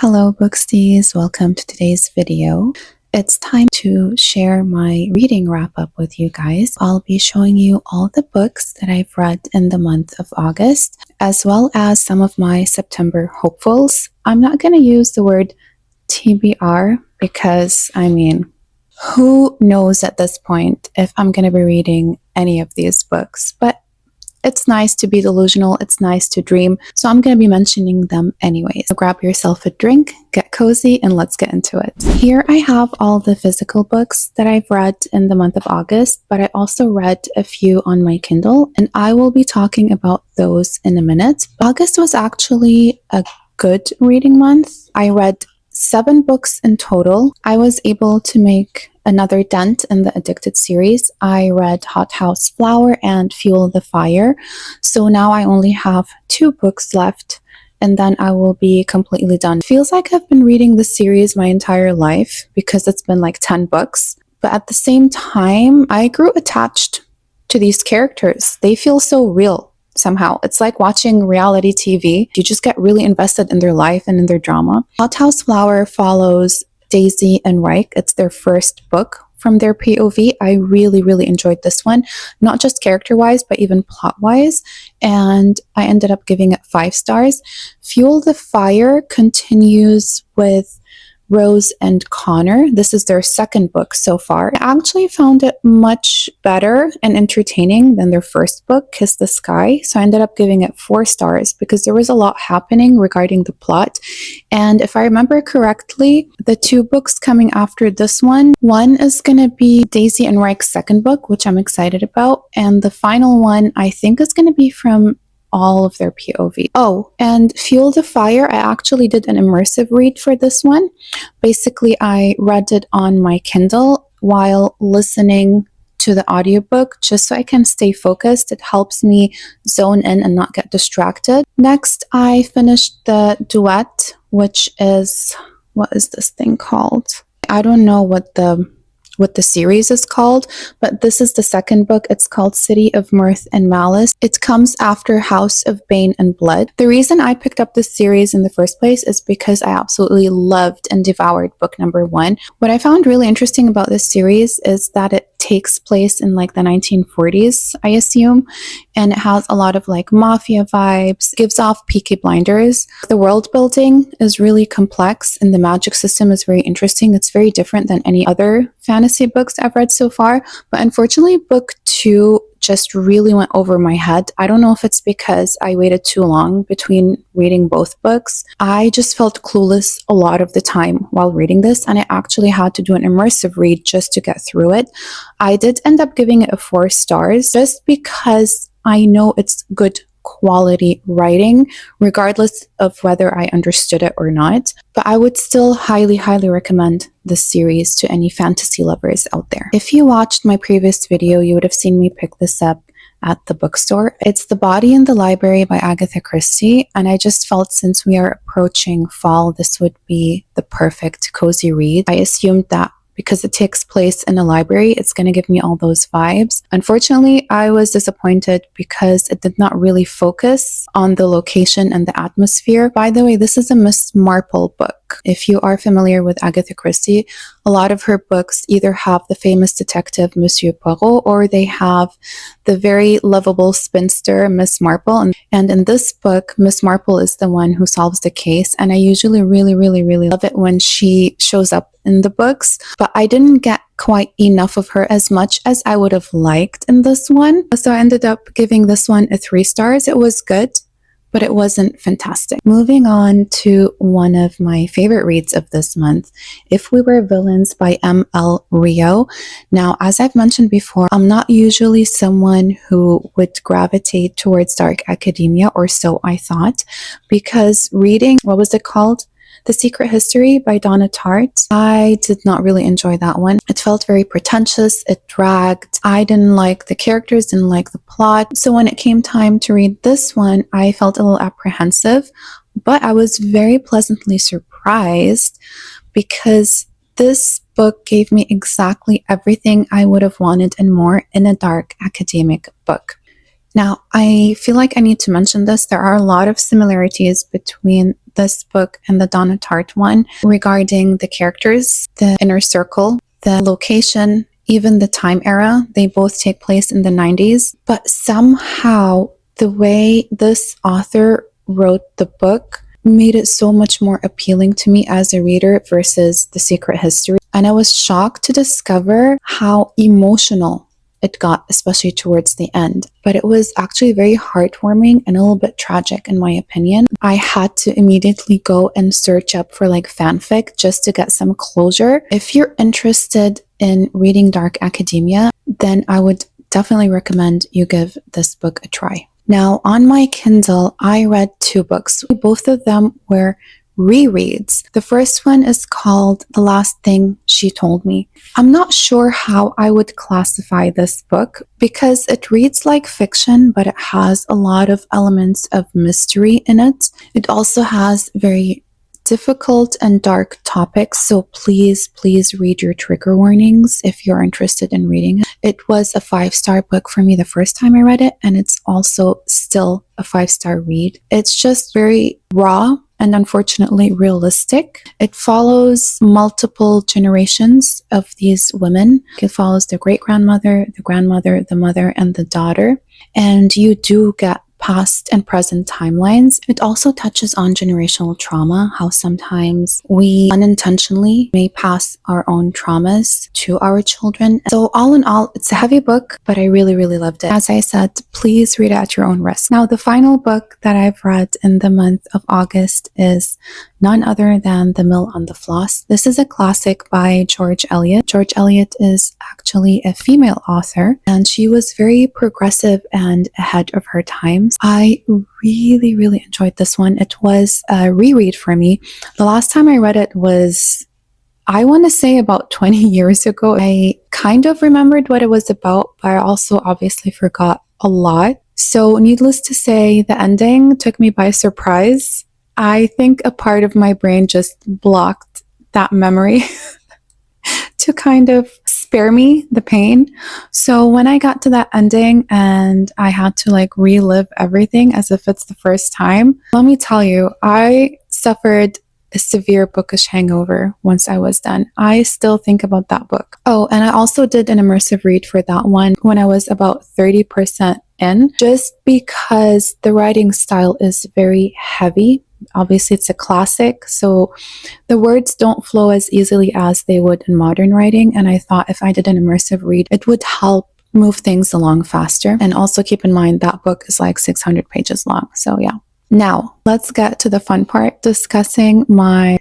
Hello booksties, welcome to today's video. It's time to share my reading wrap up with you guys. I'll be showing you all the books that I've read in the month of August, as well as some of my September hopefuls. I'm not going to use the word TBR because, who knows at this point if I'm going to be reading any of these books, but it's nice to be delusional, it's nice to dream, so I'm going to be mentioning them anyways. So grab yourself a drink, get cozy, and let's get into it. Here I have all the physical books that I've read in the month of August, but I also read a few on my Kindle, and I will be talking about those in a minute. August was actually a good reading month. I read 7 books in total. I was able to make another dent in the Addicted series. I read Hothouse Flower and Fuel the Fire. So now I only have 2 books left and then I will be completely done. Feels like I've been reading this series my entire life because it's been like 10 books. But at the same time, I grew attached to these characters. They feel so real somehow. It's like watching reality TV. You just get really invested in their life and in their drama. Hothouse Flower follows Daisy and Reich. It's their first book from their POV. I really enjoyed this one, not just character-wise, but even plot-wise, and I ended up giving it 5 stars. Fuel the Fire continues with Rose and Connor. This is their second book so far. I actually found it much better and entertaining than their first book, Kiss the Sky. So I ended up giving it 4 stars because there was a lot happening regarding the plot. And if I remember correctly, the 2 books coming after this one is going to be Daisy and Reich's second book, which I'm excited about. And the final one, I think, is going to be from all of their POV. Oh, and Fuel the Fire, I actually did an immersive read for this one. Basically, I read it on my Kindle while listening to the audiobook just so I can stay focused. It helps me zone in and not get distracted. Next, I finished the duet, which is, what is this thing called? I don't know what the series is called, but this is the second book. It's called City of Mirth and Malice. It comes after House of Bane and Blood. The reason I picked up this series in the first place is because I absolutely loved and devoured book number 1. What I found really interesting about this series is that it takes place in like the 1940s, I assume, and it has a lot of like mafia vibes, gives off Peaky Blinders. The world building is really complex and the magic system is very interesting. It's very different than any other fantasy books I've read so far, but unfortunately book 2 just really went over my head. I don't know if it's because I waited too long between reading both books. I just felt clueless a lot of the time while reading this, and I actually had to do an immersive read just to get through it. I did end up giving it a 4 stars just because I know it's good quality writing, regardless of whether I understood it or not. But I would still highly recommend this series to any fantasy lovers out there. If you watched my previous video, you would have seen me pick this up at the bookstore. It's The Body in the Library by Agatha Christie, and I just felt since we are approaching fall, this would be the perfect cozy read. I assumed that because it takes place in a library, it's going to give me all those vibes. Unfortunately, I was disappointed because it did not really focus on the location and the atmosphere. By the way, this is a Miss Marple book. If you are familiar with Agatha Christie, a lot of her books either have the famous detective Monsieur Poirot or they have the very lovable spinster Miss Marple. And in this book, Miss Marple is the one who solves the case. And I usually really love it when she shows up in the books, but I didn't get quite enough of her as much as I would have liked in this one. So I ended up giving this one a 3 stars. It was good, but it wasn't fantastic. Moving on to one of my favorite reads of this month, If We Were Villains by M.L. Rio. Now, as I've mentioned before, I'm not usually someone who would gravitate towards dark academia, or so I thought, because reading, what was it called? The Secret History by Donna Tartt. I did not really enjoy that one. It felt very pretentious. It dragged. I didn't like the characters, didn't like the plot. So when it came time to read this one, I felt a little apprehensive, but I was very pleasantly surprised because this book gave me exactly everything I would have wanted and more in a dark academic book. Now, I feel like I need to mention this. There are a lot of similarities between this book and the Donna Tartt one regarding the characters, the inner circle, the location, even the time era. They both take place in the 90s. But somehow the way this author wrote the book made it so much more appealing to me as a reader versus The Secret History. And I was shocked to discover how emotional it got, especially towards the end. But it was actually very heartwarming and a little bit tragic, in my opinion. I had to immediately go and search up for like fanfic just to get some closure. If you're interested in reading dark academia, then I would definitely recommend you give this book a try. Now, on my Kindle, I read 2 books. Both of them were rereads. The first one is called The Last Thing She Told Me. I'm not sure how I would classify this book because it reads like fiction, but it has a lot of elements of mystery in it. It also has very difficult and dark topics, so please read your trigger warnings if you're interested in reading it. It was a 5-star book for me the first time I read it, and it's also still a 5-star read. It's just very raw and unfortunately realistic. It follows multiple generations of these women. It follows the great-grandmother, the grandmother, the mother, and the daughter. And you do get past and present timelines. It also touches on generational trauma, how sometimes we unintentionally may pass our own traumas to our children. So all in all, it's a heavy book, but I really loved it. As I said, please read it at your own risk. Now, the final book that I've read in the month of August is none other than The Mill on the Floss. This is a classic by George Eliot. George Eliot is actually a female author, and she was very progressive and ahead of her times. I really enjoyed this one. It was a reread for me. The last time I read it was, I want to say, about 20 years ago. I kind of remembered what it was about, but I also obviously forgot a lot. So needless to say, the ending took me by surprise. I think a part of my brain just blocked that memory to kind of spare me the pain. So when I got to that ending and I had to like relive everything as if it's the first time, let me tell you, I suffered a severe bookish hangover once I was done. I still think about that book. Oh, and I also did an immersive read for that one when I was about 30% in, just because the writing style is very heavy. Obviously, it's a classic, so the words don't flow as easily as they would in modern writing. And I thought if I did an immersive read, it would help move things along faster. And also keep in mind that book is like 600 pages long. So yeah. Now, let's get to the fun part, discussing my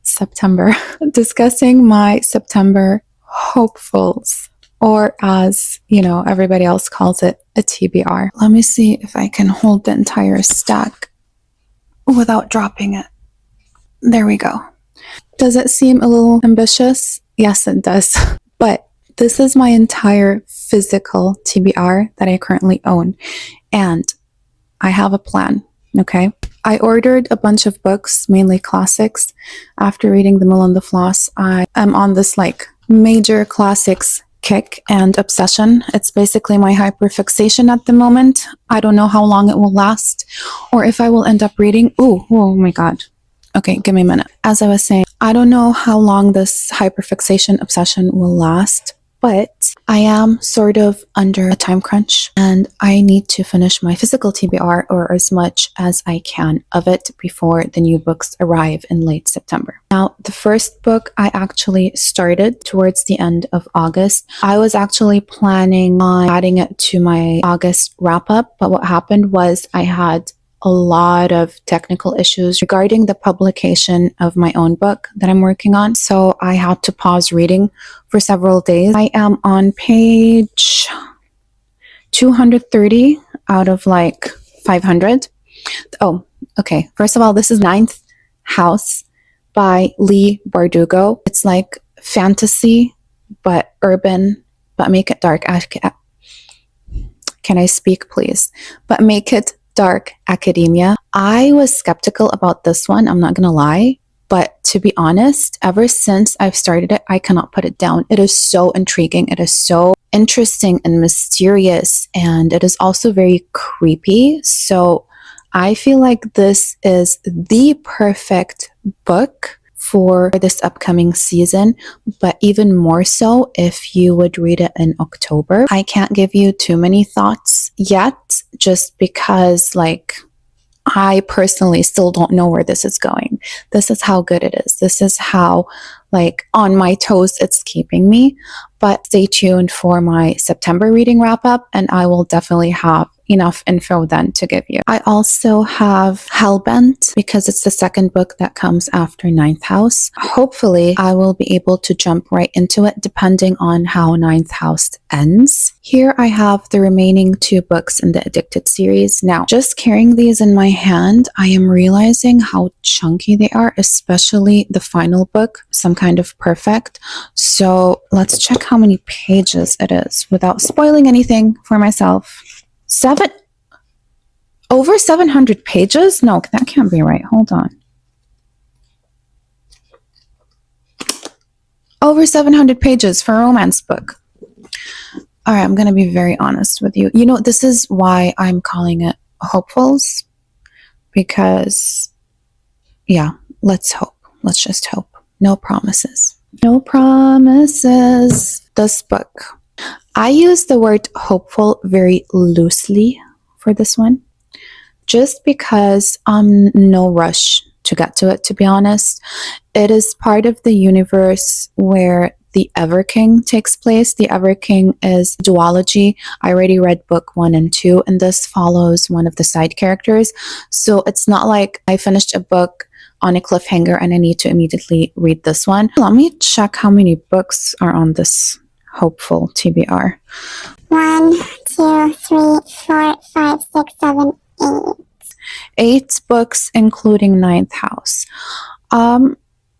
September, discussing my September hopefuls, or as, you know, everybody else calls it, a TBR. Let me see if I can hold the entire stack without dropping it. There we go. Does it seem a little ambitious? Yes, it does. But this is my entire physical TBR that I currently own. And I have a plan, okay? I ordered a bunch of books, mainly classics. After reading The Mill on the Floss, I am on this like major classics kick and obsession. It's basically my hyperfixation at the moment. I don't know how long it will last or if I will end up reading. Oh my God. Okay, give me a minute. As I was saying, I don't know how long this hyperfixation obsession will last, but I am sort of under a time crunch and I need to finish my physical TBR, or as much as I can of it, before the new books arrive in late September. Now, the first book I actually started towards the end of August. I was actually planning on adding it to my August wrap up, but what happened was I had a lot of technical issues regarding the publication of my own book that I'm working on. So I had to pause reading for several days. I am on page 230 out of like 500. Oh, okay. First of all, this is Ninth House by Leigh Bardugo. It's like fantasy, but urban, but make it dark. Can I speak, please? But make it dark academia. I was skeptical about this one, I'm not gonna lie, but to be honest, ever since I've started it, I cannot put it down. It is so intriguing, it is so interesting and mysterious, and it is also very creepy. So I feel like this is the perfect book for this upcoming season, but even more so if you would read it in October. I can't give you too many thoughts yet, just because I personally still don't know where this is going. This is how good it is. This is how on my toes it's keeping me. But stay tuned for my September reading wrap up, and I will definitely have enough info then to give you. I also have Hellbent because it's the second book that comes after Ninth House. Hopefully, I will be able to jump right into it depending on how Ninth House ends. Here I have the remaining 2 books in the Addicted series. Now, just carrying these in my hand, I am realizing how chunky they are, especially the final book, Some Kind of Perfect. So let's check how many pages it is without spoiling anything for myself. Over 700 pages? No, that can't be right. Hold on. Over 700 pages for a romance book. All right, I'm going to be very honest with you. This is why I'm calling it Hopefuls. Because, yeah, let's hope. Let's just hope. No promises. No promises. This book. I use the word hopeful very loosely for this one, just because I'm no rush to get to it, to be honest. It is part of the universe where the Ever King takes place. The Ever King is duology. I already read book 1 and 2, and this follows one of the side characters. So it's not like I finished a book on a cliffhanger and I need to immediately read this one. Let me check how many books are on this hopeful TBR. 1, 2, 3, 4, 5, 6, 7, 8. 8 books, including Ninth House.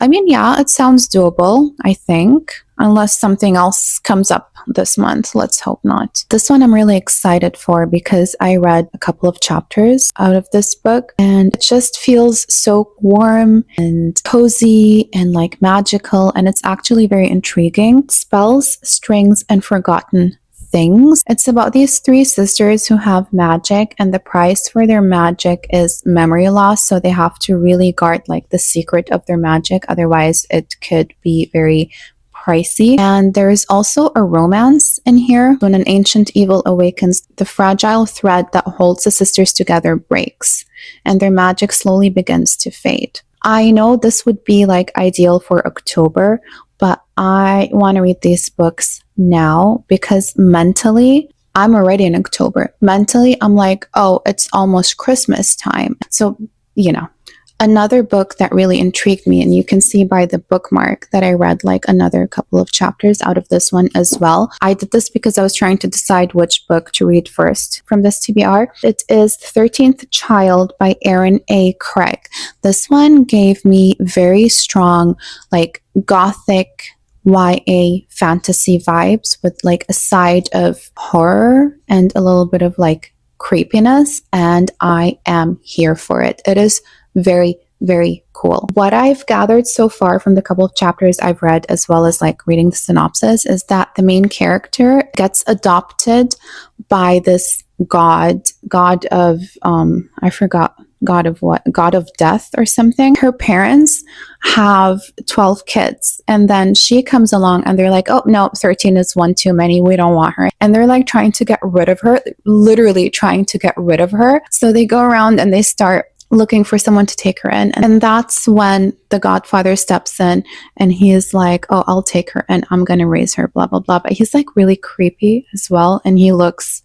Yeah, it sounds doable, I think, unless something else comes up this month. Let's hope not. This one I'm really excited for because I read a couple of chapters out of this book and it just feels so warm and cozy and magical, and it's actually very intriguing. Spells, Strings, and Forgotten Things. It's about these 3 sisters who have magic, and the price for their magic is memory loss, so they have to really guard the secret of their magic, otherwise it could be very pricey. And there's also a romance in here. When an ancient evil awakens, the fragile thread that holds the sisters together breaks, and their magic slowly begins to fade. I know this would be ideal for October, but I want to read these books now because mentally, I'm already in October. Mentally, I'm oh, it's almost Christmas time. So, another book that really intrigued me, and you can see by the bookmark that I read another couple of chapters out of this one as well. I did this because I was trying to decide which book to read first from this TBR. It is 13th Child by Erin A. Craig. This one gave me very strong, gothic YA fantasy vibes with a side of horror and a little bit of creepiness, and I am here for it. It is very, very cool. What I've gathered so far from the couple of chapters I've read, as well as reading the synopsis, is that the main character gets adopted by this god of I forgot, god of what? God of death or something. Her parents have 12 kids, and then she comes along and they're oh no, 13 is one too many, we don't want her. And they're trying to get rid of her, literally trying to get rid of her. So they go around and they start looking for someone to take her in. And that's when the godfather steps in and he is oh, I'll take her and I'm going to raise her, blah, blah, blah. But he's really creepy as well. And he looks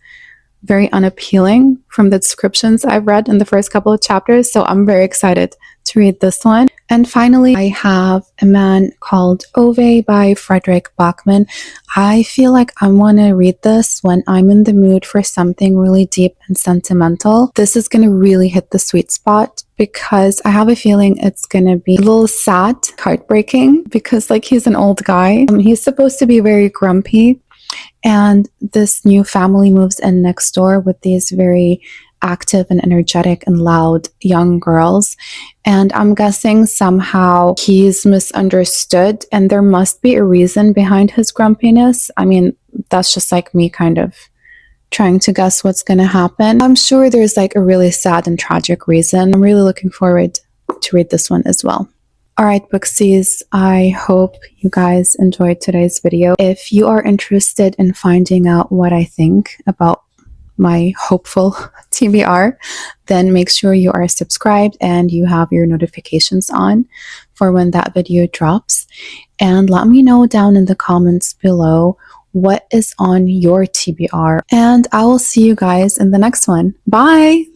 very unappealing from the descriptions I've read in the first couple of chapters. So I'm very excited to read this one. And finally, I have A Man Called Ove by Frederick Bachman. I feel I want to read this when I'm in the mood for something really deep and sentimental. This is going to really hit the sweet spot because I have a feeling it's going to be a little sad, heartbreaking, because he's an old guy. He's supposed to be very grumpy. And this new family moves in next door with these very active and energetic and loud young girls. And I'm guessing somehow he's misunderstood and there must be a reason behind his grumpiness. That's just me kind of trying to guess what's going to happen. I'm sure there's like a really sad and tragic reason. I'm really looking forward to read this one as well. All right, booksties, I hope you guys enjoyed today's video. If you are interested in finding out what I think about my hopeful TBR, then make sure you are subscribed and you have your notifications on for when that video drops. And let me know down in the comments below what is on your TBR. And I will see you guys in the next one. Bye!